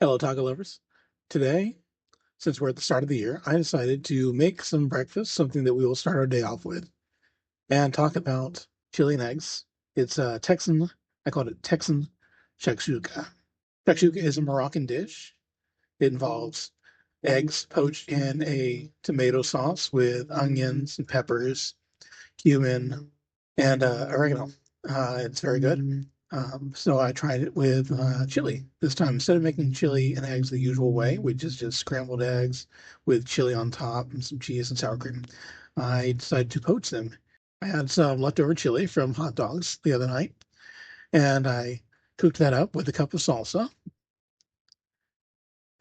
Hello, taco lovers. Today, since we're at the start of the year, I decided to make some breakfast, something that we will start our day off with, and talk about chili and eggs. It's a Texan, I called it Texan Shakshuka. Shakshuka is a Moroccan dish. It involves eggs poached in a tomato sauce with onions and peppers, cumin, and oregano. It's very good. So I tried it with chili this time. Instead of making chili and eggs the usual way, which is just scrambled eggs with chili on top and some cheese and sour cream, I decided to poach them. I had some leftover chili from hot dogs the other night, and I cooked that up with a cup of salsa,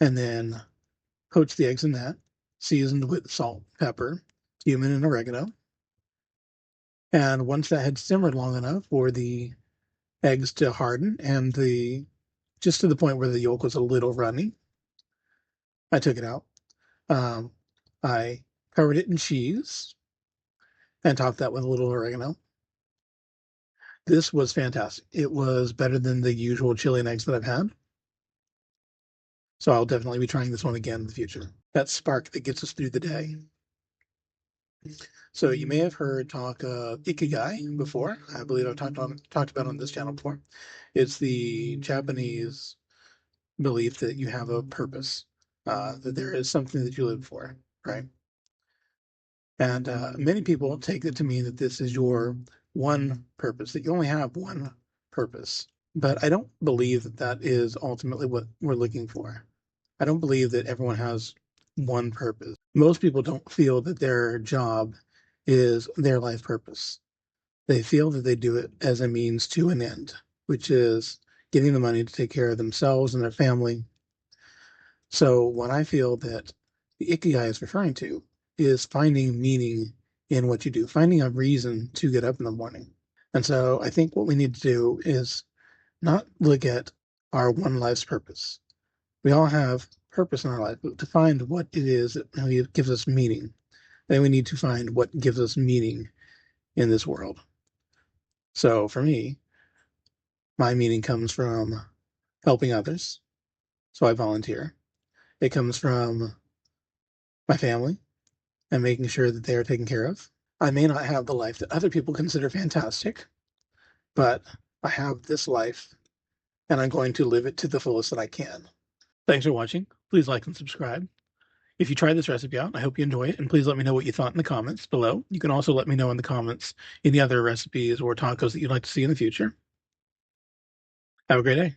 and then poached the eggs in that, seasoned with salt, pepper, cumin, and oregano. And once that had simmered long enough for the eggs to harden and the just to the point where the yolk was a little runny, I took it out. Um, I covered it in cheese and topped that with a little oregano. This was fantastic. It was better than the usual chili and eggs that I've had. So I'll definitely be trying this one again in the future. That spark that gets us through the day. So you may have heard talk ikigai before. I believe I've talked about it on this channel before. It's the Japanese belief that you have a purpose, that there is something that you live for, right? And many people take it to mean that this is your one purpose, that you only have one purpose. But I don't believe that that is ultimately what we're looking for. I don't believe that everyone has one purpose. Most people don't feel that their job is their life purpose. They feel that they do it as a means to an end, which is getting the money to take care of themselves and their family. So what I feel that the ikigai is referring to is finding meaning in what you do, finding a reason to get up in the morning. And so I think what we need to do is not look at our one life's purpose. We all have purpose in our life, but to find what it is that gives us meaning, then we need to find what gives us meaning in this world. So for me, my meaning comes from helping others. So I volunteer. It comes from my family and making sure that they are taken care of. I may not have the life that other people consider fantastic, but I have this life and I'm going to live it to the fullest that I can. Thanks for watching. Please like and subscribe. If you try this recipe out, I hope you enjoy it, and please let me know what you thought in the comments below. You can also let me know in the comments any other recipes or tacos that you'd like to see in the future. Have a great day.